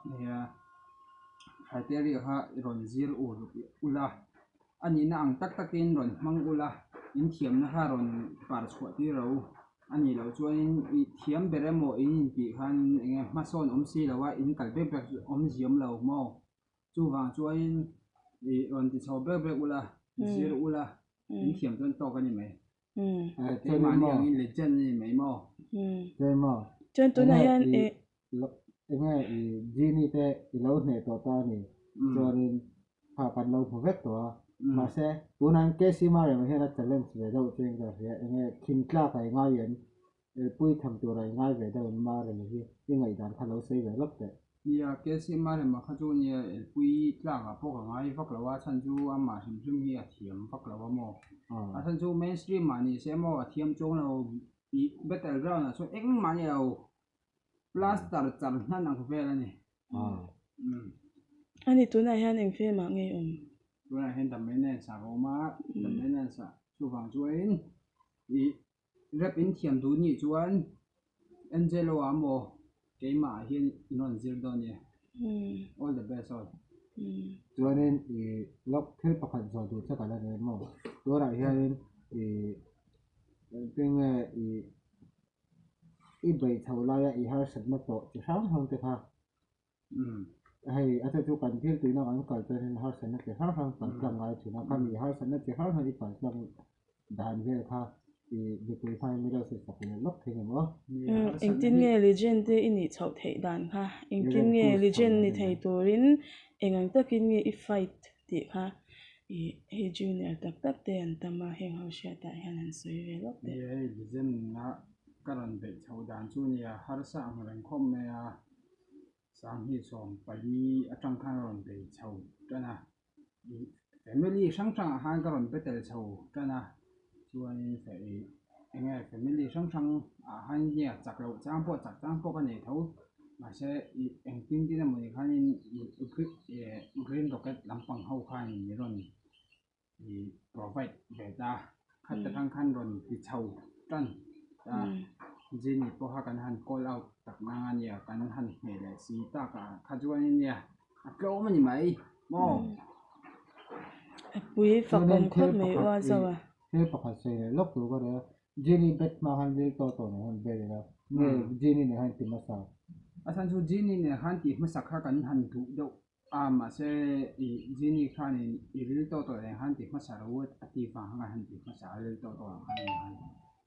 เนี่ยcriteria ha ron zir ula ani na ang tak takin ron mang ula in thiam na ha ron par chhuat ti ro ani lo chuan I thiam beremo in ti khan enge mason si lawa in kalbe be ziam lo mo chu wang chuan I ron ti chho be ula zir ula in thiam ton to kan ni mai te ma ni ang in legend ni mai mo thế mà chuan tuna hian enge gini te ilo ne to ta ni chuanin ha kan lo phovek to mà sẽ tuần anh cái gì mà em hiện là challenge về đâu trên cái phía enge kim tla cái ngay yên pui tham tu rai ngay về đâu mà rồi này cái ngày đàn thằng lâu xây về lắm đấy ya ke si ma le ma kha chu ni pui tla ga po ga ngai vak lawa chan chu ama him him hi a thiam vak lawa mo a chan chu mainstream ma ni se mo a thiam chong lo I battleground na so eng ma ni lo plaster char hnan ang ve la ni ani tuna hian eng fe ma nge tuna hen dam men sa ro ma dam men sa chu wang chu in I rep in thiam du ni chuan Angelo amo ke ma hian non zir do ni all the best all chuanin lok thil pakhat zo du cha kala ne mo tura hian pinge I bei thaula ya I har sat na to chi sang hang te kha hay ata chu kan thil tuina kan kal te hin har san na ke har hang kan tlang ngai chuna kan I har san na ke har hang I kan tlang dan ve kha I pui phai mi ra se sak ne lok thing mo eng tin nge legend te ini chho thei dan kha eng tin nge legend ni thei turin engang takin nge I fight ti kha he junior tak te an tama heng ho sha ta hian an soi ve lok te ye legend na karan be chho dan chu ni har sa ang ran khom me a sang hi som pali atang khan ron be chho tana family sang sang han karon betel chho tana chuan phải enge family sang sang han ya chak lo chang po ka nei tho mà sẽ eng tin tin mo ni khan in green rocket lampang ho khan ni ron I provide beta khat tang khan ron ti chho tan ta jin ni po ha kan han call out tak na ania kan han he le si ta ka khajuan ni a tlo ma ni mai mo pui fakom khot me wa zawa thil pakhat sei ne lok tu ka re gini bet ma han ve to ne han ve la ne gini ne han ti ma sa asan chu jin ni ne han ti ma sakha kan han du do mà sẽ jini khan in ril to le han ti ma sa ro ati fa hanga han ti ma sa ril to han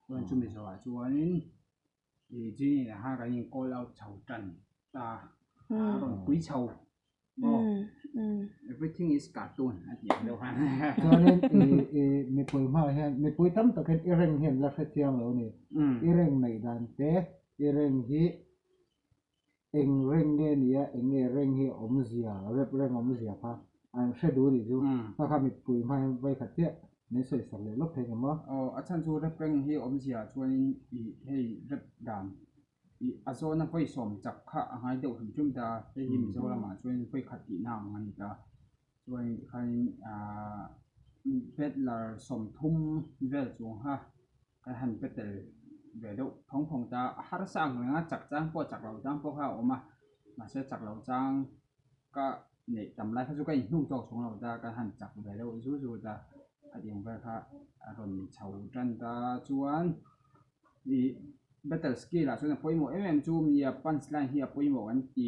chuan chu mi zawa chuan in jini ha ka in call out chho tan ta ron pui chho everything is cartoon at the end of chuanin mi pui ma hian mi pui tam takin I reng hian la kha tiang lo ni I reng nei dan te I reng hi eng reng ne nia eng reng hi om zia rep reng om zia kha an she du ri ju kha mi pui ma vai kha te ne sei sa le lok thei ma achan chu rep reng hi om zia chuanin hei rep dam azona poi som chak kha angai deuh hum chum da te hi mi zola ma chuan poi khat ti na ngani ta chuan khan bedlar som thum vel chung ha kan han betel ve deuh phong ta har sang nga chak chang po chak lo chang po ha oma ma se chak lo chang ka nei tam lai kha chu ka hnung to chung lo da kan han chak ve deuh zu da adiang ve kha ron chho tan ta chuan battle skill la chuan poimo chu mi punchline hi poimo an ti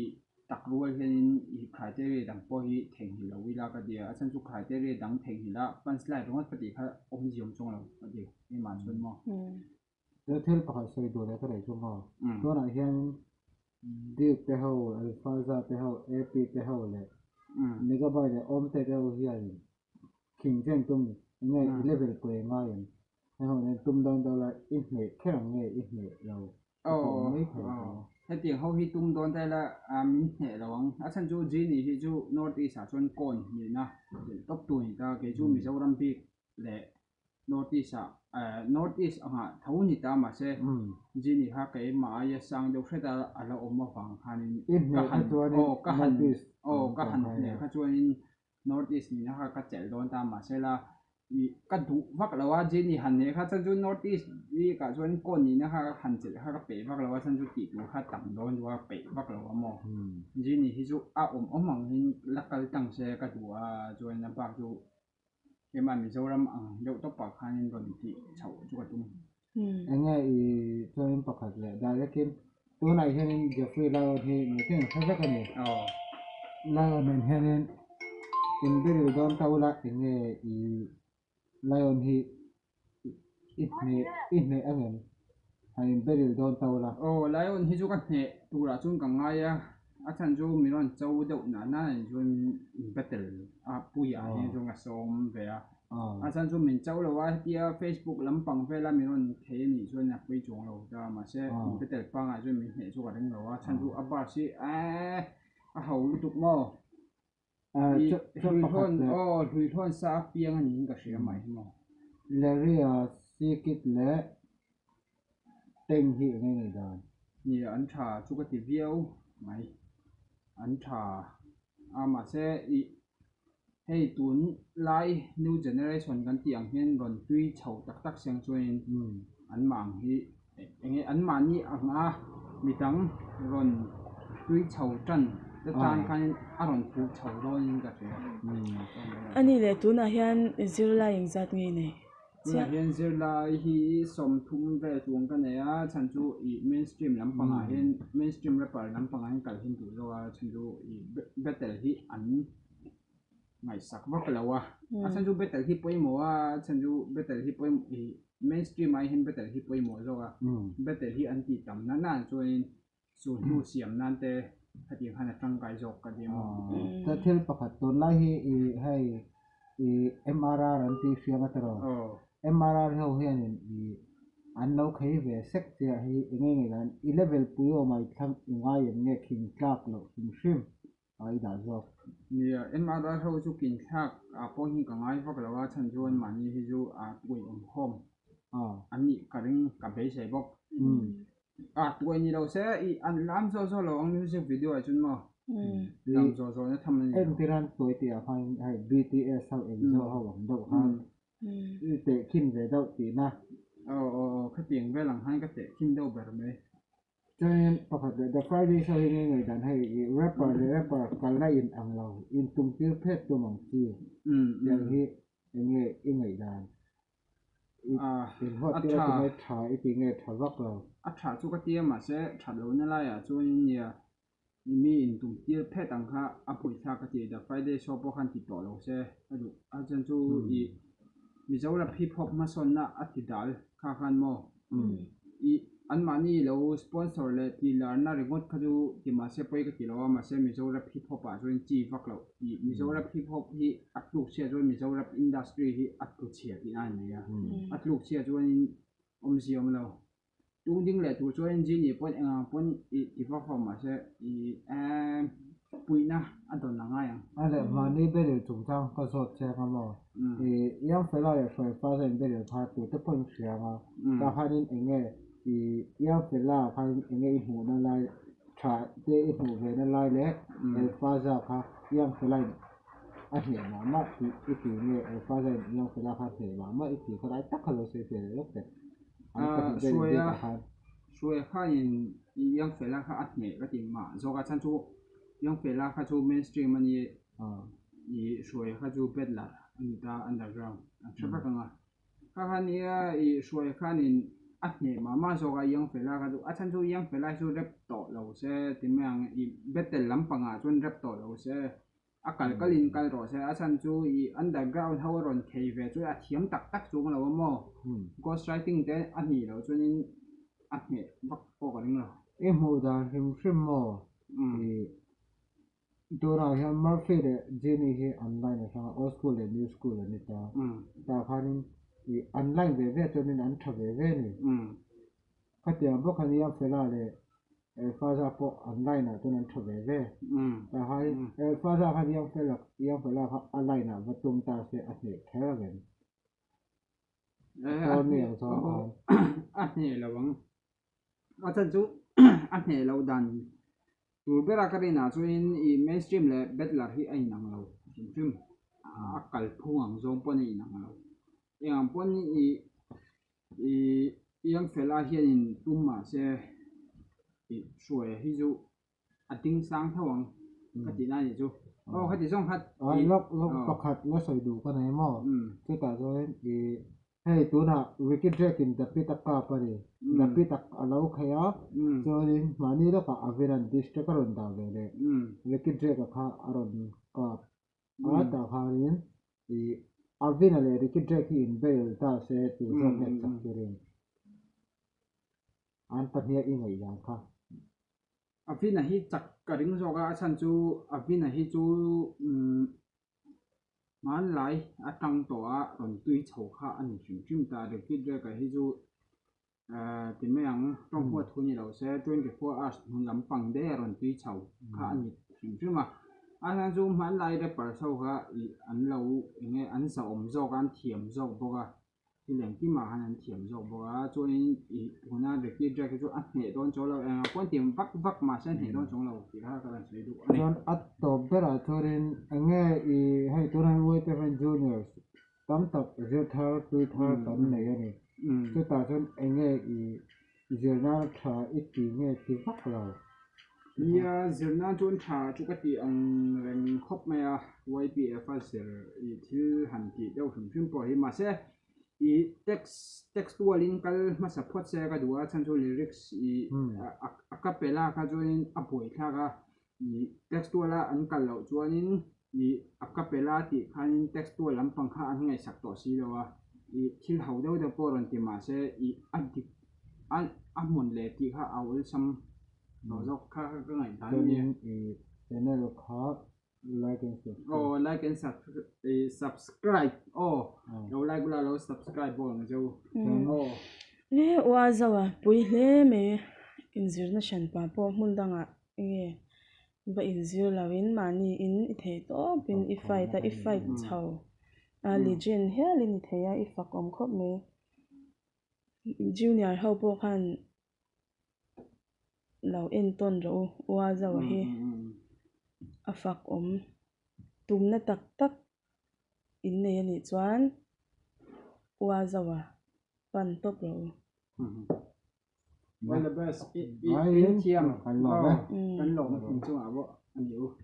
tak rual hian I criteria dang po hi theng hi lo wi la ka dia achan chu criteria dang theng hi la punchline rongat pati kha om jiom chong lo ka dia ni man chun mo le thil pakhat sei du le ka rei chu ma to na hian Duke te ho Alphaza te ho AP te ho le Megabyte le om te ho hian king chen tum nge level ko nga yan ho ne tum don dollar I ne kherang nge I ne lo heti ho hi tum don ta la min he lawang achan chu jini hi chu north east a chon kon ni na top 2 ni ta ke chu Mizoram Peak le north east anga thau ni ta ma se jini ha ke ma ya sang do kheta ala omma phang khanin ka han ne kha chuan north east ni ha ka chel don ta ma se la cái đủ vác làว่าจีนี่หันเนี่ยค่ะฉันจู่ North East นี่ก็ส่วนก้นนี่นะคะหันเสร็จค่ะก็เป๋วักแล้วว่าฉันจู่ติดดูค่ะต่ำโดนว่าเป๋วักแล้วว่าหมอจีนี่ที่จู่มังหินลักกันตั้งเสก็ดูว่าส่วนน้ำปากจู่เกี่ยมันมีโซลามังเดี๋ยวต้องปากคันโดนที่เฉาจู่กระตุ้มอันนี้ส่วนปากเลยได้แล้วกินตัวไหนเห็นเจฟฟี่เราที่มีที่เขาจะกันเนี่ยเราเนี่ยเห็นอินเดียโดนเท่าละอันนี้Lion hi itne angen hain beril don tawla Lion hi chu kan he tura chung ka ngaya achan chu miron chau deuh na chun betel a puya he chung a som ve a achan chu min chau lo wa tia Facebook lampang ve la miron the ni chun a pui chung lo da ma se betel panga chun min he chu ka ding lo a chan chu a bar si a hau tuk mo Hui thon sa piang ani ka sia mai mo Leria sikit le teng hi ngai dan ni an tha chu ka ti viau mai an tha ama se I hei tun lai new generation kan tiang hian ron tui chho tak siang chuin an mang hi enge an ma ni anga mitang ron tui chho tan tan kan aron pu chho ron ka se ani le tuna hian zirla ing zat ngi nei tuna hian zirla hi som thum ve chuang ka ne a chan chu I mainstream lampang a hian mainstream rapper lampang an kal hin tu zo a chan chu I battle hi an ngai sak vak lawa a chan chu battle hi poimo a chan chu battle hi poimo mainstream ai hin battle hi poimo zo a battle hi an ti tam na chuin su nu siam nan te hati hana tangkai jok ka dia ta thil pakhat ton lai hi hai MRR an ti siam ataro MRR ho hian an lo khei ve sek tia hi ngai dan 11 puyo mai thang ngai nge king tlak lo king shim ai da jok ni MRR ho chu kin thak a po hi ka ngai vak lawa chan chuan mani hi chu a tui hom ani karing ka be sei bok tuai ni lo se an lam zo lo ang music video a chun mo lam zo na tham ni em tiran toi ti a hai BTS how em zo how ang do han te kin ve do ti na ka tiang ve lang han ka te kin do ber me Then pakhat the Friday show ngai dan hai rapper kal in ang lo in tum tir phet tu mang chi yang hi ngai dan in hot ti la ti thai ti nge thawak lo a tha chu ka tia ma se that lo na la ya chu nia mi in tum tir phet ang kha a pui tha ka ti the Friday show po khan ti to lo se adu a chan chu I mi zawra hip hop ma son na a ti dal kha khan mo an mani lo sponsor le ti lar na remote khaju ti ma se poi ka ti lo ma se mi zawra hip hop a join chi vak lo mi zawra hip hop hi atluk sia join mi zawra industry hi atlu chia ti an ne ya atluk sia join om si om lo tu ding le tu join ji ni pon I va form ma se pui na adon na nga yang ale mani be le chung chang ka so che ka mo yang fela ya shoi fa zen be le pha tu te pon sia ma ka hanin enge yang fela khan enge I hu na lai tha te I hu ve na lai le el fa za kha yang fela a he ma ti nge el fa za yang fela kha he ma ti kha dai tak kha lo se se lo te suya khain yang fela kha atne ka ti ma zo ka chan chu yang fela kha chu mainstream ani suya kha chu bedla ani ta underground chapa ka nga kha nia suya khanin atne ma zo ka yang fela kha chu a chan chu yang fela chu rap to lo se ti mang battle lampanga chun rap to lo se akal kalin kal ro se a chan chu underground how ron khei ve chu a thiam tak chu lo mo ghost writing te ani lo chunin atne bak ko ka ring lo mu da him shim mo dora ya Murphy de Jenny he online sa old school and new school ni ta khanin online ve ve chunin an tha ve ve ni khatia bo khani ya fela le fa za po online na chunin tha ve ve ta hai fa za khani ya fela kha online na vatum ta se atne khera ve atne lawang atan chu atne lo dan tur bera karina chuin mainstream le betlar hi ai nang lo film akal phung ang zong pon ai nang lo yang pon yang fela hian in tumma se suai hi chu ating sang thawang khati na ni chu khati song khat lok pakhat la soi du ka nei mo chu ta zo hei tu na wicket drag in the pit ka pa ni the pit alo khaya cho rin mani lo ka aviran district ka ron da le wicket drag ka aron ka ta harin avina le wicket drag in bail ta se tu zo ne chak rin an pa hia i ngai yang kha avina hi chak ka ring zo ga chan chu avina hi chu man lai atang to a ron tui chho kha ani chim ta de ki de ka hi chu ti me ang tong hu thu ni lo se 24 hours hun lam pang de ron tui chho kha ani chim ma a han chu man lai de par so kha an lo nge an sa om zo kan thiam zo bo gaที่เหลืองที่มาหันเทียมจบว่าช่วงนี้หัวหน้าเด็กที่จะคืออัดเหตุโดนโจเราก้อนเทียมฟักมาเส้นเหตุโดนโจเราที่ถ้ากำลังใช้ดูตอนอัดตบเบลาทุเรนเงี้ยให้ตัวนั้นไว้เป็นจูเนียร์ตั้งแต่เรื่องท่าตัวท่าตอนไหนนี่จะตัดจนเงี้ยเจอหน้าท่าอีกทีเงี้ยที่ฟักเราเนี่ยเจอหน้าจนท่าจุกติอันเร่งครบไหมอ่ะ YPF เสียที่หันที่เจ้าถึงปล่อยมาเสียtextual in kal ma support se ka duwa chan chu lyrics a capella ka join a boi tha ka textual an kal lo chuanin a capella ti khan textual lampang kha an ngai sak to si lo wa thil hau deuh de poron ti ma se an mon le ti kha awul sam no jok kha ka ngai dan ni channel kha like and subscribe lo like la lo subscribe bo ng jo le wa zawa pui hle me inzir na shan pa po mun danga nge ba inzir lawin mani in the to pin ifai chau a legend helin theya ifak om khop me junior ho po khan law en ton ro wa zawa he afak om tumna tak in nei ani chuan wa zawa pan top ro well the best in thiam kan lo ma tin chu abo an yu